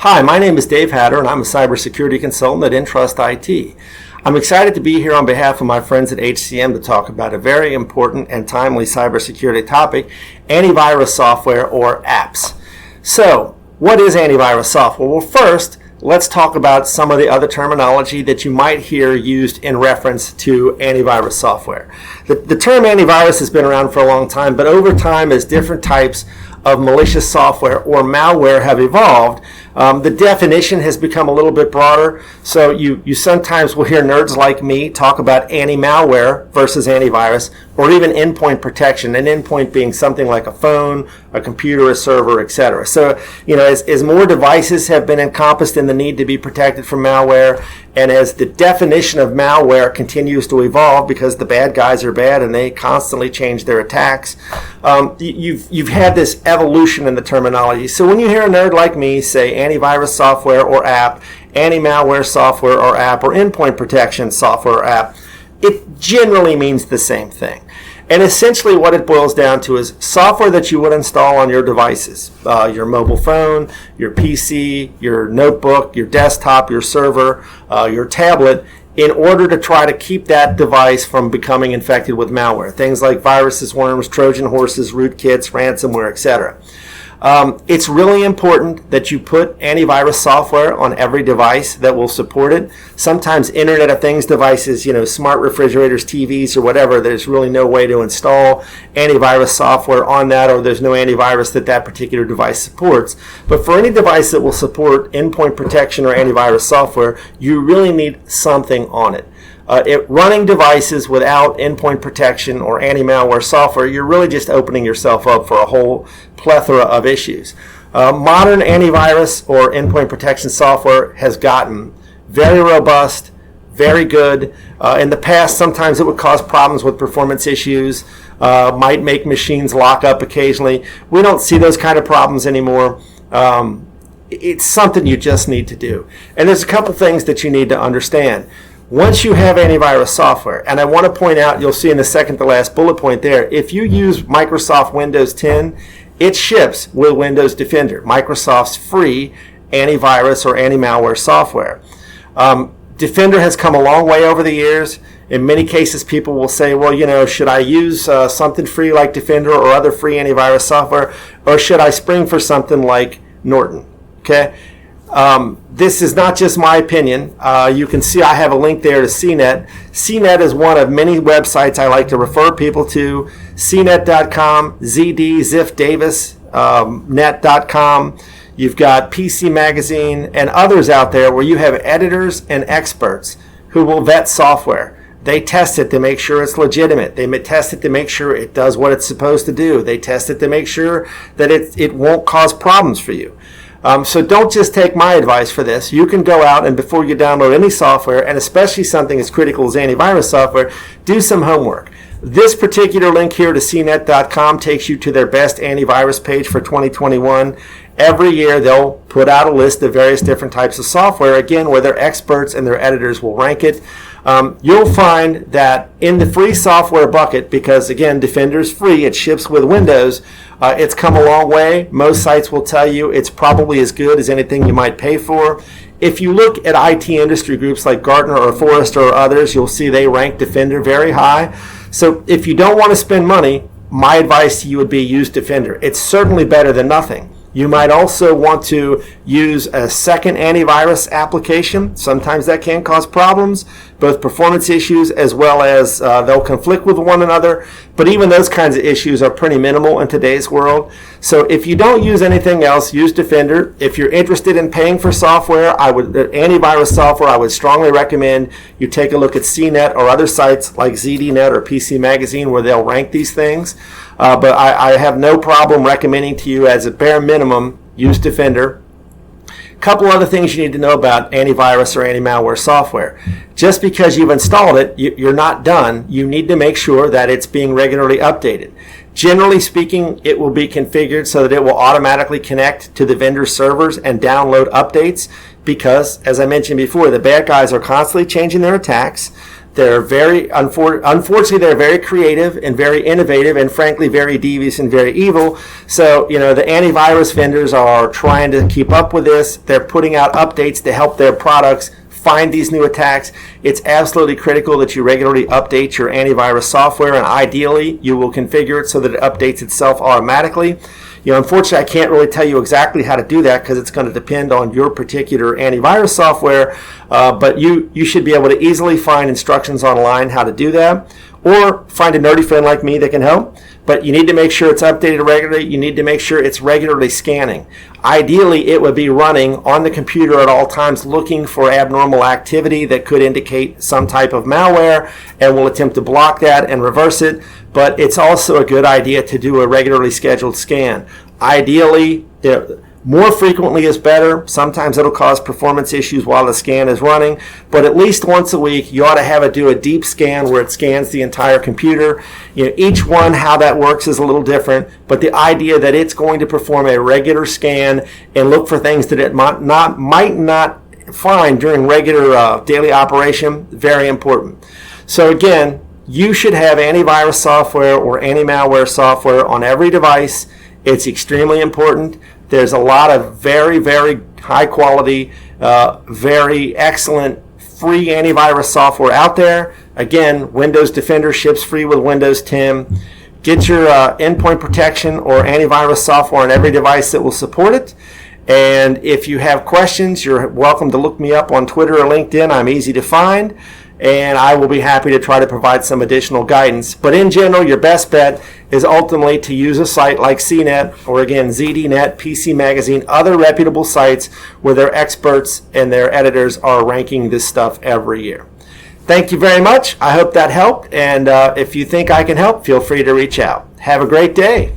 Hi, my name is Dave Hatter, and I'm a Cybersecurity Consultant at IntrustIT. I'm excited to be here on behalf of my friends at HCM to talk about a very important and timely cybersecurity topic, antivirus software or apps. So, what is antivirus software? Well, first, let's talk about some of the other terminology that you might hear used in reference to antivirus software. The term antivirus has been around for a long time, but over time, as different types of malicious software or malware have evolved, the definition has become a little bit broader. So you sometimes will hear nerds like me talk about anti-malware versus antivirus, or even endpoint protection, an endpoint being something like a phone, a computer, a server, etc. So, as more devices have been encompassed in the need to be protected from malware, and as the definition of malware continues to evolve because the bad guys are bad and they constantly change their attacks, you've had this evolution in the terminology. So when you hear a nerd like me say antivirus software or app, anti-malware software or app, or endpoint protection software or app, it generally means the same thing. And essentially what it boils down to is software that you would install on your devices, your mobile phone, your PC, your notebook, your desktop, your server, your tablet, in order to try to keep that device from becoming infected with malware. Things like viruses, worms, Trojan horses, rootkits, ransomware, etc. It's really important that you put antivirus software on every device that will support it. Sometimes Internet of Things devices, smart refrigerators, TVs, or whatever, there's really no way to install antivirus software on that, or there's no antivirus that particular device supports. But for any device that will support endpoint protection or antivirus software, you really need something on it. Running devices without endpoint protection or anti-malware software, you're really just opening yourself up for a whole plethora of issues. Modern antivirus or endpoint protection software has gotten very robust, very good. In the past, sometimes it would cause problems with performance issues, might make machines lock up occasionally. We don't see those kind of problems anymore. It's something you just need to do. And there's a couple things that you need to understand. Once you have antivirus software, and I want to point out, you'll see in the second to last bullet point there, if you use Microsoft Windows 10, it ships with Windows Defender, Microsoft's free antivirus or anti-malware software. Defender has come a long way over the years. In many cases, people will say, well, should I use something free like Defender or other free antivirus software, or should I spring for something like Norton? Okay. This is not just my opinion. You can see I have a link there to CNET. CNET is one of many websites I like to refer people to. CNET.com, ZD, Ziff Davis, net.com. You've got PC Magazine and others out there where you have editors and experts who will vet software. They test it to make sure it's legitimate. They test it to make sure it does what it's supposed to do. They test it to make sure that it won't cause problems for you. So don't just take my advice for this. You can go out and before you download any software, and especially something as critical as antivirus software, do some homework. This particular link here to cnet.com takes you to their best antivirus page for 2021. Every year they'll put out a list of various different types of software, again, where their experts and their editors will rank it. You'll find that in the free software bucket, because again, Defender's free, it ships with Windows, it's come a long way. Most sites will tell you it's probably as good as anything you might pay for. If you look at IT industry groups like Gartner or Forrester or others, you'll see they rank Defender very high. So if you don't want to spend money, my advice to you would be use Defender. It's certainly better than nothing. You might also want to use a second antivirus application. Sometimes that can cause problems, both performance issues as well as they'll conflict with one another. But even those kinds of issues are pretty minimal in today's world. So if you don't use anything else, use Defender. If you're interested in paying for software, antivirus software, I would strongly recommend you take a look at CNET or other sites like ZDNet or PC Magazine where they'll rank these things. But I have no problem recommending to you as a bare minimum, use Defender. Couple other things you need to know about antivirus or anti-malware software. Just because you've installed it, you're not done. You need to make sure that it's being regularly updated. Generally speaking, it will be configured so that it will automatically connect to the vendor servers and download updates because, as I mentioned before, the bad guys are constantly changing their attacks. They're unfortunately, they're very creative and very innovative and frankly very devious and very evil. So, the antivirus vendors are trying to keep up with this. They're putting out updates to help their products find these new attacks. It's absolutely critical that you regularly update your antivirus software, and ideally you will configure it so that it updates itself automatically. Unfortunately, I can't really tell you exactly how to do that because it's going to depend on your particular antivirus software, but you should be able to easily find instructions online how to do that, or find a nerdy friend like me that can help. But you need to make sure it's updated regularly. You need to make sure it's regularly scanning. Ideally, it would be running on the computer at all times, looking for abnormal activity that could indicate some type of malware, and will attempt to block that and reverse it. But it's also a good idea to do a regularly scheduled scan. Ideally, more frequently is better. Sometimes it'll cause performance issues while the scan is running, but at least once a week you ought to have it do a deep scan where it scans the entire computer. Each one, how that works is a little different, but the idea that it's going to perform a regular scan and look for things that it might not find during regular daily operation, very important. So again, you should have antivirus software or anti-malware software on every device. It's extremely important. There's a lot of very, very high quality, very excellent free antivirus software out there. Again, Windows Defender ships free with Windows 10. Get your endpoint protection or antivirus software on every device that will support it. And if you have questions, you're welcome to look me up on Twitter or LinkedIn. I'm easy to find, and I will be happy to try to provide some additional guidance. But in general, your best bet is ultimately to use a site like CNET or, again, ZDNet, PC Magazine, other reputable sites where their experts and their editors are ranking this stuff every year. Thank you very much. I hope that helped, and if you think I can help, feel free to reach out. Have a great day.